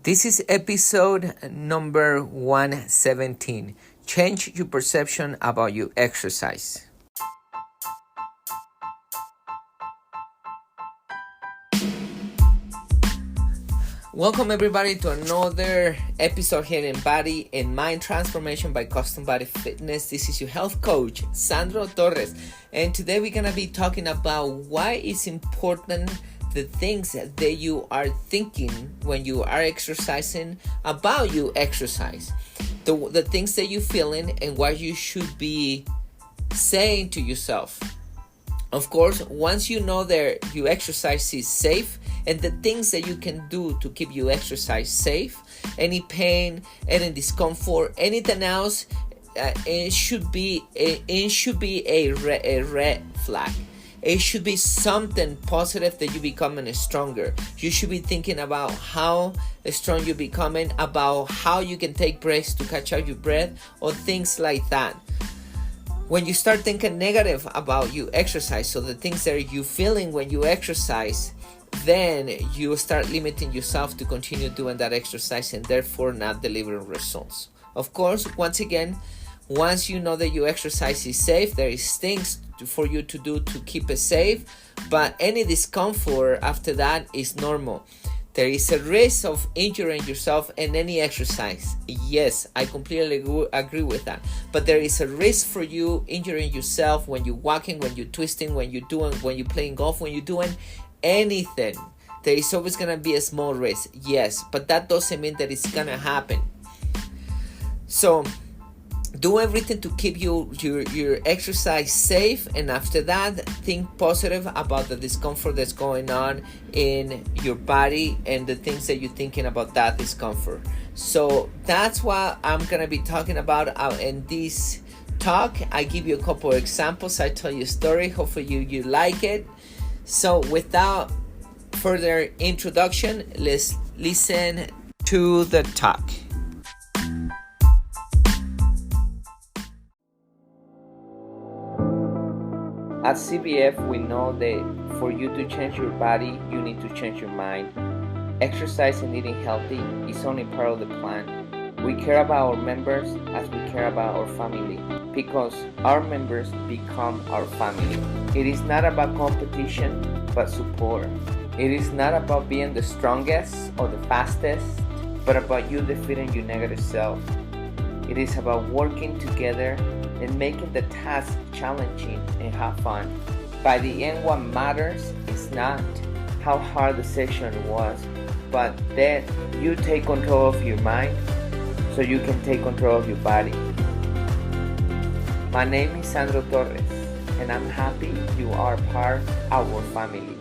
This is episode number 117. Change your perception about your exercise. Welcome everybody to another episode here in Body and Mind Transformation by Custom Body Fitness. This is your health coach, Sandro Torres. And today we're going to be talking about why it's important the things that you are thinking when you are exercising about you exercise. The things that you're feeling and what you should be saying to yourself. Of course, once you know that your exercise is safe and the things that you can do to keep your exercise safe, any pain, any discomfort, anything else, it should be a red flag. It should be something positive that you're becoming stronger. You should be thinking about how strong you're becoming, about how you can take breaks to catch up your breath, or things like that. When you start thinking negative about your exercise, so the things that you're feeling when you exercise, then you start limiting yourself to continue doing that exercise and therefore not delivering results. Of course, once again, once you know that your exercise is safe, there is things for you to do to keep it safe, but any discomfort after that is normal. There is a risk of injuring yourself in any exercise. Yes, I completely agree with that. But there is a risk for you injuring yourself when you're walking, when you're twisting, when you're playing golf, when you're doing anything. There is always going to be a small risk. Yes, but that doesn't mean that it's going to happen. So do everything to keep your exercise safe, and after that, think positive about the discomfort that's going on in your body and the things that you're thinking about that discomfort. So that's what I'm going to be talking about in this talk. I give you a couple of examples. I tell you a story. Hopefully you like it. So without further introduction, let's listen to the talk. At CBF, we know that for you to change your body, you need to change your mind. Exercise and eating healthy is only part of the plan. We care about our members as we care about our family, because our members become our family. It is not about competition, but support. It is not about being the strongest or the fastest, but about you defeating your negative self. It is about working together and making the task challenging and have fun. By the end, what matters is not how hard the session was, but that you take control of your mind so you can take control of your body. My name is Sandro Torres, and I'm happy you are part of our family.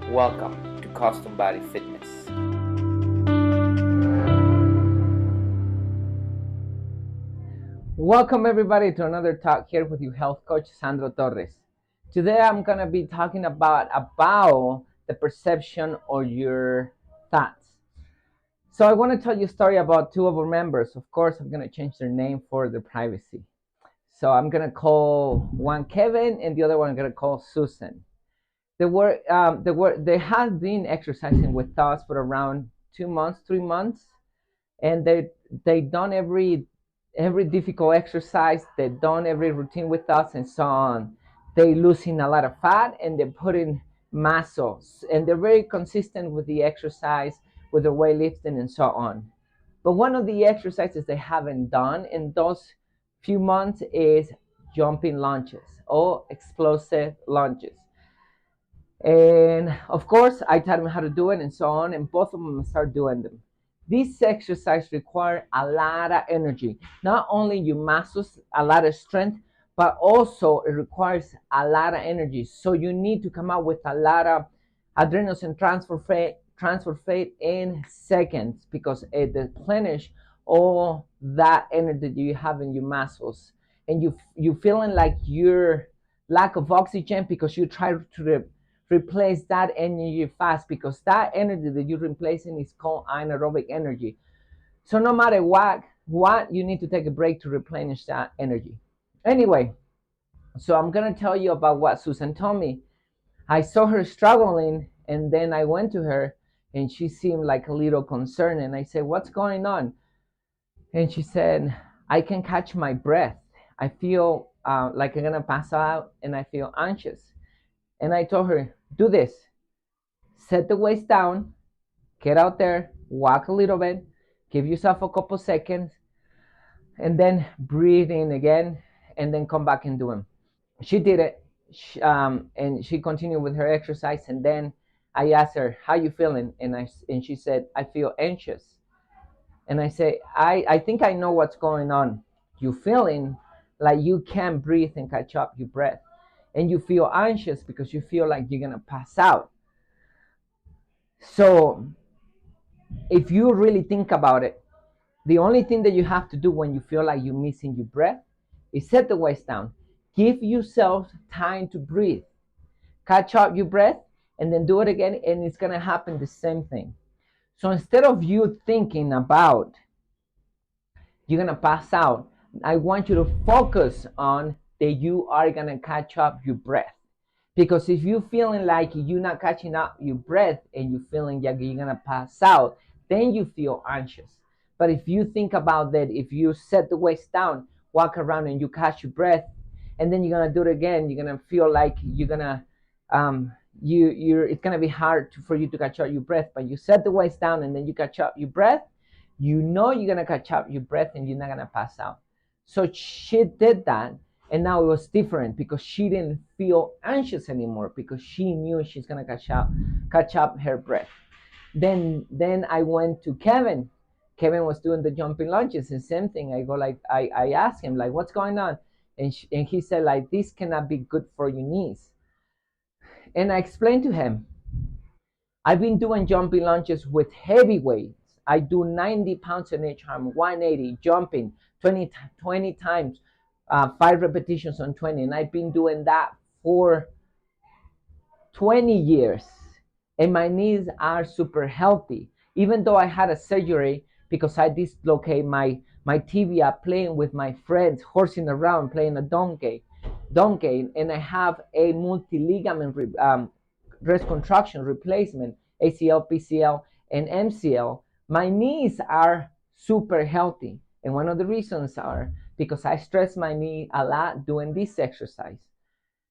Welcome to Custom Body Fitness. Welcome everybody to another talk here with your health coach, Sandro Torres. Today I'm going to be talking about the perception of your thoughts. So I want to tell you a story about two of our members. Of course, I'm going to change their name for their privacy. So I'm going to call one Kevin and the other one I'm going to call Susan. They had been exercising with us for around 2 months, 3 months, and they done every difficult exercise, they've done every routine with us and so on. They losing a lot of fat and they're putting muscles, and they're very consistent with the exercise, with the weightlifting and so on. But one of the exercises they haven't done in those few months is jumping lunges or explosive lunges. And of course, I taught them how to do it and so on, and both of them start doing them. This exercise requires a lot of energy, not only your muscles, a lot of strength, but also it requires a lot of energy. So you need to come out with a lot of adrenals and transfer fat in seconds, because it replenishes all that energy that you have in your muscles, and you feeling like you're lack of oxygen because you try to replace that energy fast, because that energy that you're replacing is called anaerobic energy. So no matter what, you need to take a break to replenish that energy. Anyway, so I'm going to tell you about what Susan told me. I saw her struggling, and then I went to her and she seemed like a little concerned. And I said, "What's going on?" And she said, "I can catch my breath. I feel like I'm gonna pass out, and I feel anxious." And I told her, "Do this: set the waist down, get out there, walk a little bit, give yourself a couple seconds, and then breathe in again, and then come back and do them." She did it, and she continued with her exercise. And then I asked her, "How you feeling?" And she said, "I feel anxious." And I say, I think I know what's going on. You feeling like you can't breathe and catch up your breath, and you feel anxious because you feel like you're gonna pass out. So if you really think about it, the only thing that you have to do when you feel like you're missing your breath is set the waist down. Give yourself time to breathe. Catch up your breath, and then do it again, and it's going to happen the same thing. So instead of you thinking about you're going to pass out, I want you to focus on that you are going to catch up your breath. Because if you're feeling like you're not catching up your breath and you're feeling like you're gonna pass out, then you feel anxious. But if you think about that, if you set the waist down, walk around and you catch your breath, and then you're gonna do it again, you're gonna feel like you're gonna you're it's gonna be hard for you to catch up your breath. But you set the waist down and then you catch up your breath, you know you're gonna catch up your breath and you're not gonna pass out. So she did that, and now it was different because she didn't feel anxious anymore because she knew she's gonna catch up her breath. Then I went to Kevin. Kevin was doing the jumping lunges, and same thing. I go like I asked him like, "What's going on?" And he said like, "This cannot be good for your knees." And I explained to him, "I've been doing jumping lunges with heavy weights. I do 90 pounds in each arm, 180 jumping 20 times, 5 repetitions on 20. And I've been doing that for 20 years. And my knees are super healthy. Even though I had a surgery because I dislocated my tibia playing with my friends, horsing around, playing a donkey, and I have a multi-ligament reconstruction replacement, ACL, PCL, and MCL. My knees are super healthy. And one of the reasons are because I stress my knee a lot doing this exercise.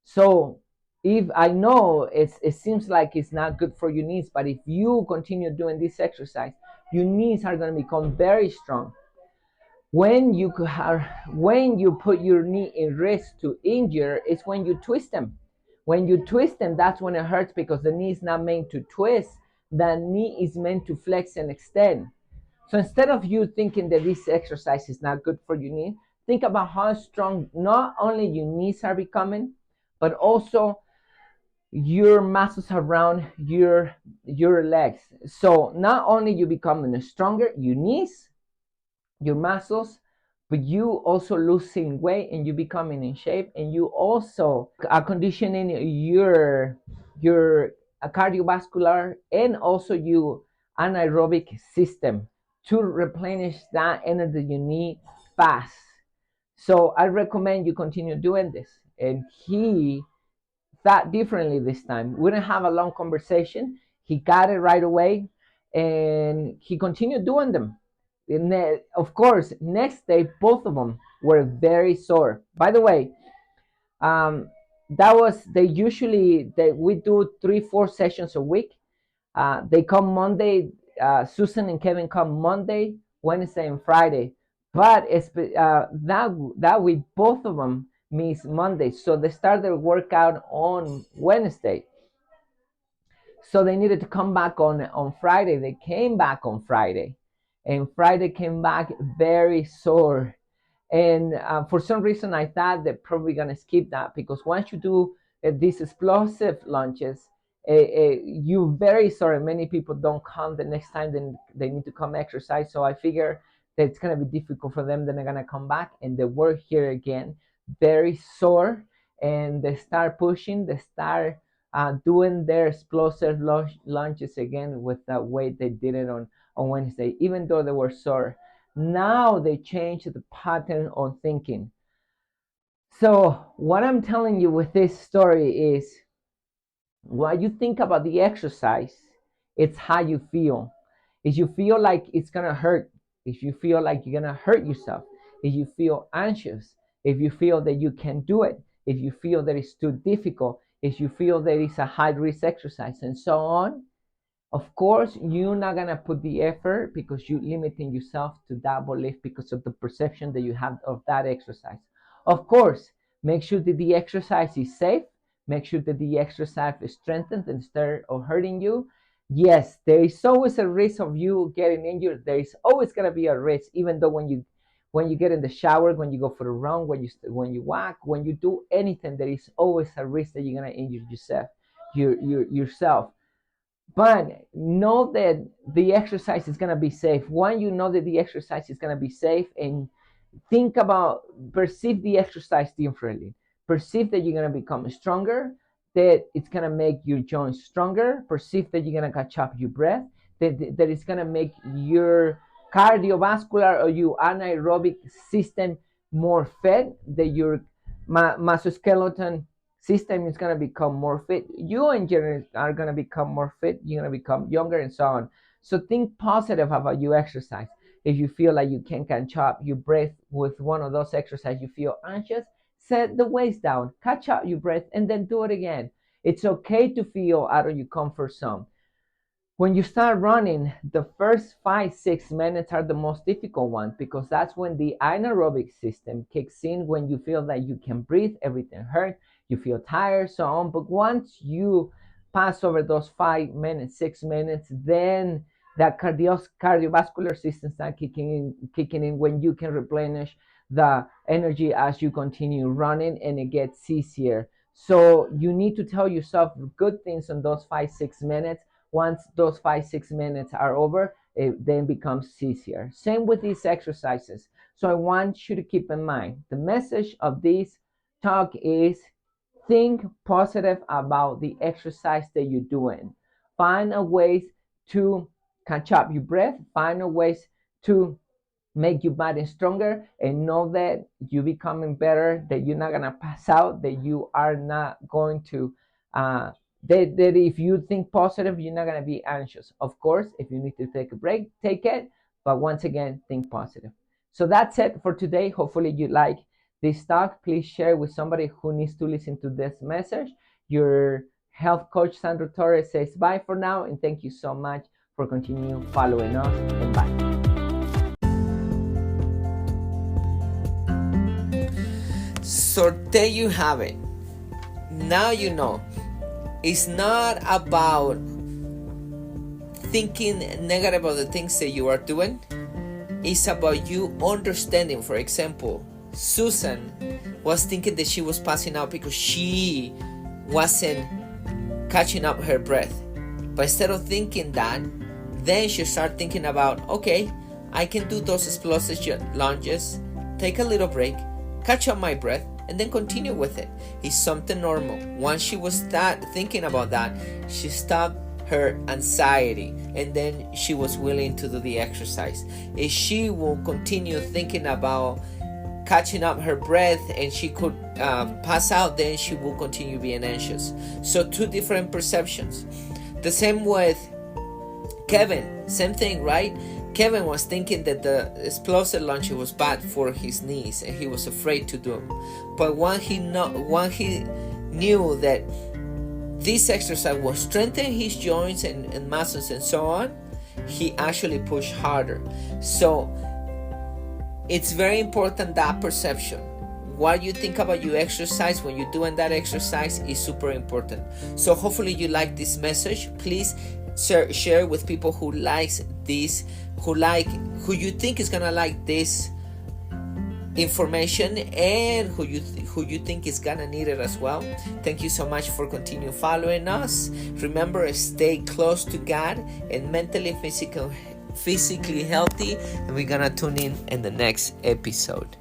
So if I know it seems like it's not good for your knees, but if you continue doing this exercise, your knees are going to become very strong. When you put your knee in risk to injure, it's when you twist them. When you twist them, that's when it hurts because the knee is not meant to twist. The knee is meant to flex and extend. So instead of you thinking that this exercise is not good for your knee, think about how strong not only your knees are becoming, but also your muscles around your legs. So not only you becoming stronger, your knees, your muscles, but you also losing weight and you becoming in shape, and you also are conditioning your cardiovascular and also your anaerobic system to replenish that energy you need fast. So I recommend you continue doing this. And he thought differently this time. We didn't have a long conversation. He got it right away, and he continued doing them. And of course, next day, both of them were very sore. By the way, that was we do 3-4 sessions a week. They come Monday. Susan and Kevin come Monday, Wednesday, and Friday. But that week, both of them miss Monday, so they start their workout on Wednesday. So they needed to come back on Friday. They came back on Friday, and Friday came back very sore. And for some reason, I thought they're probably gonna skip that because once you do these explosive lunges, you're very sorry. Many people don't come the next time, then they need to come exercise. So I figure that it's gonna be difficult for them. Then they're gonna come back and they work here again, very sore, and they start pushing. They start doing their explosive lunges again with the weight they did it on Wednesday, even though they were sore. Now they changed the pattern on thinking. So what I'm telling you with this story is, while you think about the exercise, It's how you feel. If you feel like it's gonna hurt, if you feel like you're gonna hurt yourself, if you feel anxious, if you feel that you can't do it, if you feel that it's too difficult, if you feel that it's a high risk exercise, and so on, of course, you're not gonna put the effort because you're limiting yourself to that belief because of the perception that you have of that exercise. Of course, make sure that the exercise is safe. Make sure that the exercise is strengthened instead of hurting you. Yes, there is always a risk of you getting injured. There is always gonna be a risk, even though when you get in the shower, when you go for a run, when you walk, when you do anything, there is always a risk that you're gonna injure yourself. But know that the exercise is going to be safe. When you know that the exercise is going to be safe, and think about, perceive the exercise differently. Perceive that you're going to become stronger, that it's going to make your joints stronger. Perceive that you're going to catch up your breath, that it's going to make your cardiovascular or your anaerobic system more fit, that your musculoskeleton system is going to become more fit. You in general are going to become more fit. You're going to become younger and so on. So think positive about your exercise. If you feel like you can't catch up your breath with one of those exercises, you feel anxious, set the weights down, catch up your breath, and then do it again. It's okay to feel out of your comfort zone. When you start running, the first 5-6 minutes are the most difficult ones because that's when the anaerobic system kicks in, when you feel that you can breathe, everything hurts, you feel tired, so on. But once you pass over those 5 minutes, 6 minutes, then that cardiovascular system starts kicking in when you can replenish the energy as you continue running, and it gets easier. So you need to tell yourself good things in those 5-6 minutes. Once those 5-6 minutes are over, it then becomes easier. Same with these exercises. So I want you to keep in mind the message of this talk is think positive about the exercise that you're doing. Find a ways to catch up your breath. Find a ways to make your body stronger, and know that you're becoming better, that you're not gonna pass out, that you are not going to that if you think positive, you're not gonna be anxious. Of course, if you need to take a break, take it, but once again, think positive. So that's it for today. Hopefully you like this talk. Please share with somebody who needs to listen to this message. Your health coach Sandro Torres says bye for now, and thank you so much for continuing following us, and bye. So there you have it. Now you know. It's not about thinking negative about the things that you are doing. It's about you understanding. For example, Susan was thinking that she was passing out because she wasn't catching up her breath. But instead of thinking that, then she started thinking about, okay, I can do those explosive lunges, take a little break, catch up my breath, and then continue with it. It's something normal. Once she was thinking about that, she stopped her anxiety, and then she was willing to do the exercise. If she will continue thinking about catching up her breath and she could pass out, then she will continue being anxious. So two different perceptions. The same with Kevin, same thing, right? Kevin was thinking that the explosive lunge was bad for his knees and he was afraid to do them. But when he knew that this exercise will strengthen his joints and muscles and so on, he actually pushed harder. So it's very important, that perception. What you think about your exercise when you're doing that exercise is super important. So hopefully you like this message. Please share with people who likes this, who you think is gonna like this information, and who you think is gonna need it as well. Thank you so much for continuing following us. Remember, stay close to God and mentally, physically healthy, and we're gonna tune in the next episode.